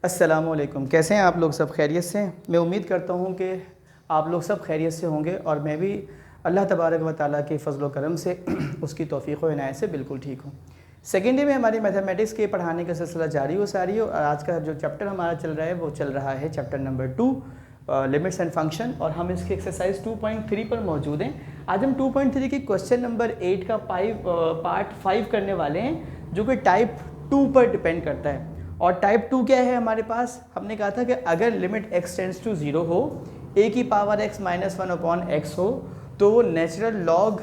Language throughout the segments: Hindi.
अस्सलामुअलैकुम। कैसे हैं आप लोग? सब खैरियत से हैं? मैं उम्मीद करता हूं कि आप लोग सब खैरियत से होंगे और मैं भी अल्लाह तबारक व तआला के फ़ज़ल व करम से उसकी तौफ़ीक़ व इनायत से बिल्कुल ठीक हूं। सेकेंड डे में हमारी मैथमेटिक्स के पढ़ाने का सिलसिला जारी व सारी है और आज का जो चैप्टर हमारा चल रहा है वो चल रहा है chapter number 2 limits and function, और हम इसके एक्सरसाइज 2.3 पर मौजूद हैं। आज हम 2.3 के क्वेश्चन नंबर 8 का पार्ट 5 करने वाले हैं, जो कि टाइप 2 पर डिपेंड करता है। और टाइप 2 क्या है हमारे पास? हमने कहा था कि अगर लिमिट x टेंड्स टू 0 हो, a की power x minus 1 upon x हो, तो वो नेचुरल लॉग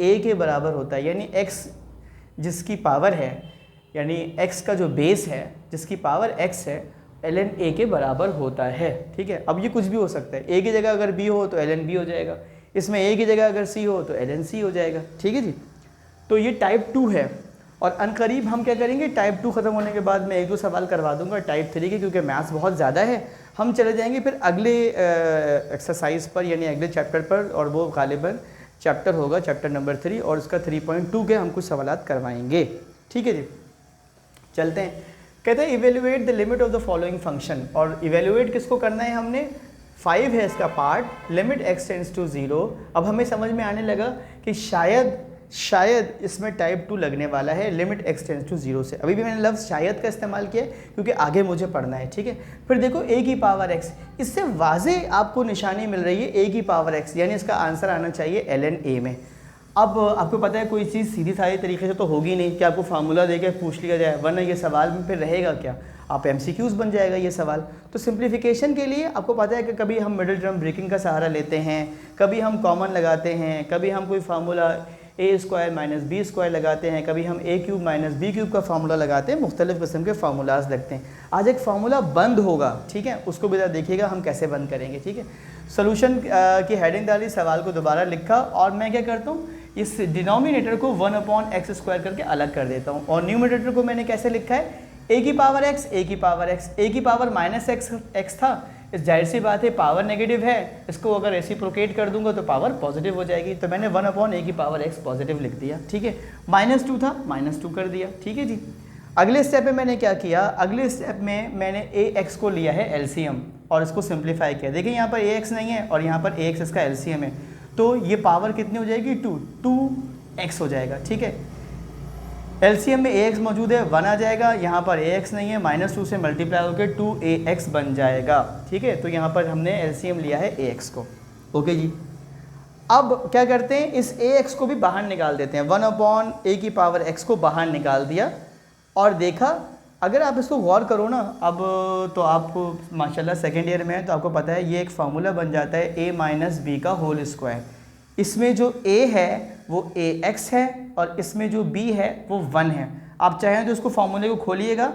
a के बराबर होता है। यानी x जिसकी पावर है, यानी x का जो बेस है जिसकी पावर x है, ln a के बराबर होता है। ठीक है, अब ये कुछ भी हो सकता है। a की जगह अगर b हो तो ln b हो जाएगा, इसमें a की जगह अगर c हो तो ln c हो जाएगा। ठीक है जी, तो ये टाइप 2 है। और अनकरीब हम क्या करेंगे, टाइप 2 ख़त्म होने के बाद मैं 1-2 सवाल करवा दूंगा टाइप 3 के, क्योंकि मैथ्स बहुत ज़्यादा है। हम चले जाएंगे फिर अगले एक्सरसाइज पर, यानी अगले चैप्टर पर, और वो गालिबन चैप्टर होगा चैप्टर नंबर 3, और उसका 3.2 के हम कुछ सवालात करवाएंगे। ठीक है जी, चलते हैं। कहते हैं evaluate the limit of the following function, और इवेल्युएट किसको करना है हमने? 5 है इसका part, limit x tends to 0। अब हमें समझ में आने लगा कि शायद इसमें टाइप 2 लगने वाला है लिमिट x टेंड्स टू 0 से। अभी भी मैंने लफ्ज़ शायद का इस्तेमाल किया है क्योंकि आगे मुझे पढ़ना है। ठीक है, फिर देखो a की पावर x, इससे वाजे आपको निशानी मिल रही है a की पावर x, यानी इसका आंसर आना चाहिए ln a में। अब आपको पता है कोई चीज़ सीधी सादी तरीके से तो होगी नहीं कि आपको फार्मूला देके पूछ लिया जाए, वरना ये सवाल में फिर रहेगा क्या, आप MCQs बन जाएगा ये सवाल। तो सिंप्लीफिकेशन के लिए आपको पता है कि कभी हम मिडिल टर्म ब्रेकिंग का सहारा लेते हैं, कभी हम कॉमन लगाते हैं, कभी हम कोई formula a square minus B square लगाते हैं, कभी हम a cube minus B cube का फार्मूला लगाते हैं। मुख्तलिफ़ किस्म के फार्मूलाज लगते हैं। आज एक फार्मूला बंद होगा, ठीक है, उसको भी ज़रा देखिएगा हम कैसे बंद करेंगे। ठीक है, सोल्यूशन की हेडिंग डाली, सवाल को दोबारा लिखा, और मैं क्या करता हूँ, इस डिनोमिनेटर को 1/x² करके अलग कर देता हूँ। और न्यूमरेटर को मैंने कैसे लिखा है? a की पावर x, a की पावर x, a की पावर माइनस x था, इस जाहिर सी बात है पावर नेगेटिव है, इसको अगर रेसिप्रोकेट कर दूंगा तो पावर पॉजिटिव हो जाएगी, तो मैंने 1/a की पावर x पॉजिटिव लिख दिया। ठीक है, -2 था, -2 कर दिया। ठीक है जी, अगले स्टेप में मैंने क्या किया? अगले स्टेप में मैंने ax को लिया है एलसीएम और इसको सिंप्लीफाई किया। देखिए यहाँ पर ax नहीं है और यहाँ पर ax इसका एलसीएम है, तो ये पावर कितनी हो जाएगी? 2x हो जाएगा। ठीक है, एलसीएम में ax मौजूद है, 1 आ जाएगा, यहाँ पर ax नहीं है, -2 से मल्टीप्लाई होकर 2ax बन जाएगा। ठीक है, तो यहाँ पर हमने एलसीएम लिया है ax को। ओके जी, अब क्या करते हैं, इस ax को भी बाहर निकाल देते हैं। 1/a की पावर x को बाहर निकाल दिया और देखा, अगर आप इसको गौर करो ना, अब तो आपको माशाल्लाह सेकेंड ईयर में है तो आपको पता है ये एक फार्मूला बन जाता है a माइनस बी का होल स्क्वायर। इसमें जो a है वो ax है और इसमें जो b है वो 1 है। आप चाहें तो इसको फार्मूले को खोलिएगा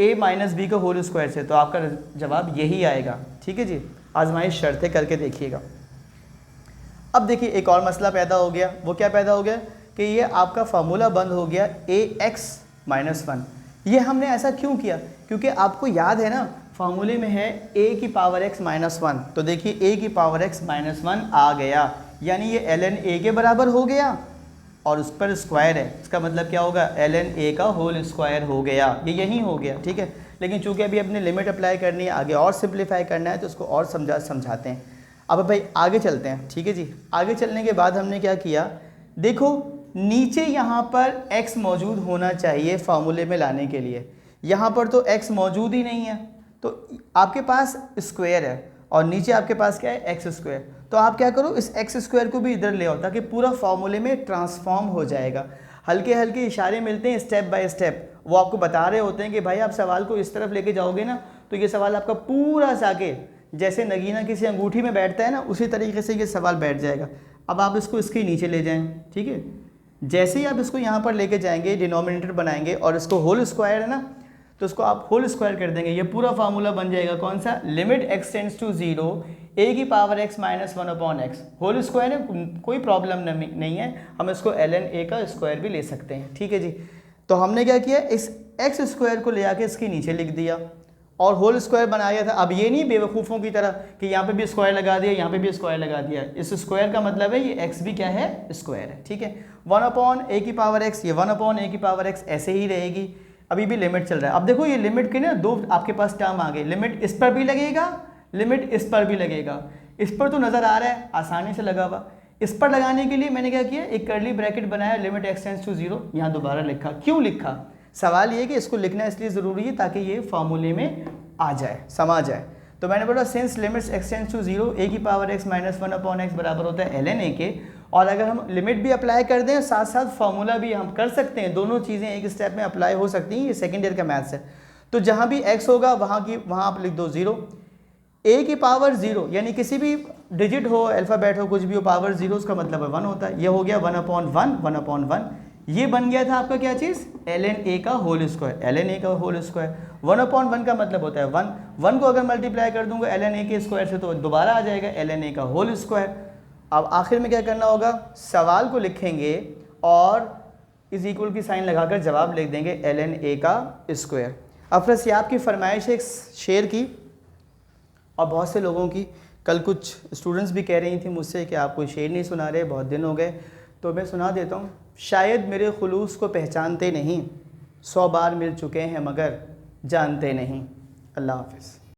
a माइनस बी का होल स्क्वायर से, तो आपका जवाब यही आएगा। ठीक है जी, आजमाइश शर्तें करके देखिएगा। अब देखिए एक और मसला पैदा हो गया। वो क्या पैदा हो गया कि ये आपका फार्मूला बंद हो गया ax माइनस 1। ये हमने ऐसा क्यों किया? क्योंकि आपको याद है ना, फार्मूले में है a की पावर x माइनस 1, तो देखिए a की पावर x माइनस 1 आ गया, यानी ये ln a के बराबर हो गया और उस पर स्क्वायर है, इसका मतलब क्या होगा? ln a का होल स्क्वायर हो गया, ये यही हो गया। ठीक है, लेकिन चूंकि अभी अपने लिमिट अप्लाई करनी है, आगे और सिंप्लीफाई करना है, तो उसको और समझाते हैं। अब भाई आगे चलते हैं। ठीक है जी, आगे चलने के बाद हमने क्या किया, देखो नीचे यहाँ पर x मौजूद होना चाहिए फार्मूले में लाने के लिए, यहाँ पर तो x मौजूद ही नहीं है, तो आपके पास स्क्वायर है और नीचे आपके पास क्या है? x square. तो आप क्या करो, इस x स्क्वायर को भी इधर ले आओ ताकि पूरा फार्मूले में ट्रांसफॉर्म हो जाएगा। हल्के हल्के इशारे मिलते हैं स्टेप बाय स्टेप, वो आपको बता रहे होते हैं कि भाई आप सवाल को इस तरफ लेके जाओगे ना तो ये सवाल आपका पूरा जाके जैसे नगीना किसी अंगूठी में बैठता है ना, उसी तरीके से ये सवाल बैठ जाएगा। अब आप इसको इसके नीचे ले जाएं। ठीक है, जैसे ही आप इसको यहाँ पर लेके जाएंगे, डिनोमिनेटर बनाएंगे और इसको होल स्क्वायर है ना, तो इसको आप होल स्क्वायर कर देंगे, ये पूरा फार्मूला बन जाएगा। कौन सा? Limit x tends to 0 a की power x minus 1/x whole square है, कोई प्रॉब्लम नहीं है, हम इसको ln a का स्क्वायर भी ले सकते हैं। ठीक है जी, तो हमने क्या किया, इस x स्क्वायर को ले आके इसके नीचे लिख दिया और होल स्क्वायर बनाया था। अब ये नहीं बेवकूफ़ों की तरह कि यहाँ पे भी स्क्वायर लगा दिया, यहाँ पे भी स्क्वायर लगा दिया। इस स्क्वायर का मतलब है ये x भी क्या है? स्क्वायर है। ठीक है, 1/a की पावर x, ये 1/a की पावर x ऐसे ही रहेगी। अभी भी लिमिट चल रहा है। अब देखो ये लिमिट के ना दो आपके पास टर्म आ गए, लिमिट इस पर भी लगेगा, लिमिट इस पर भी लगेगा। इस पर तो नज़र आ रहा है आसानी से लगा हुआ, इस पर लगाने के लिए मैंने क्या किया, एक कर्ली ब्रैकेट बनाया, लिमिट x टेंड्स टू 0, यहाँ दोबारा लिखा। क्यों लिखा? सवाल ये कि इसको लिखना इसलिए ज़रूरी है ताकि ये फार्मूले में आ जाए, समा जाए। तो मैंने बोला since limits x tends to 0 a की पावर x माइनस 1/x बराबर होता है ln a के, और अगर हम लिमिट भी अप्लाई कर दें साथ साथ फार्मूला भी हम कर सकते हैं, दोनों चीज़ें एक स्टेप में अप्लाई हो सकती हैं। ये सेकेंड ईयर का मैथ्स है। तो जहाँ भी x होगा वहाँ आप लिख दो 0, a की पावर 0 यानी किसी भी डिजिट हो, अल्फ़ाबेट हो, कुछ भी हो, पावर 0 उसका मतलब है 1 होता है। ये हो गया 1/1, 1/1। ये बन गया था आपका क्या चीज़, ln a का होल स्क्वायर, ln a का होल स्क्वायर। 1/1 का मतलब होता है 1 को अगर मल्टीप्लाई कर दूंगा ln a के स्क्वायर से तो दोबारा आ जाएगा ln a का होल स्क्वायर। अब आखिर में क्या करना होगा, सवाल को लिखेंगे और इज इक्वल की साइन लगाकर जवाब लिख देंगे ln a का स्क्वायर। अफरसियाब की फरमाइश एक शेर की और बहुत से लोगों की, कल कुछ स्टूडेंट्स भी कह रही थी मुझसे कि आप कोई शेर नहीं सुना रहे, बहुत दिन हो गए, तो मैं सुना देता हूँ। शायद मेरे खुलूस को पहचानते नहीं, 100 बार मिल चुके हैं मगर जानते नहीं। अल्लाह हाफ़िज़।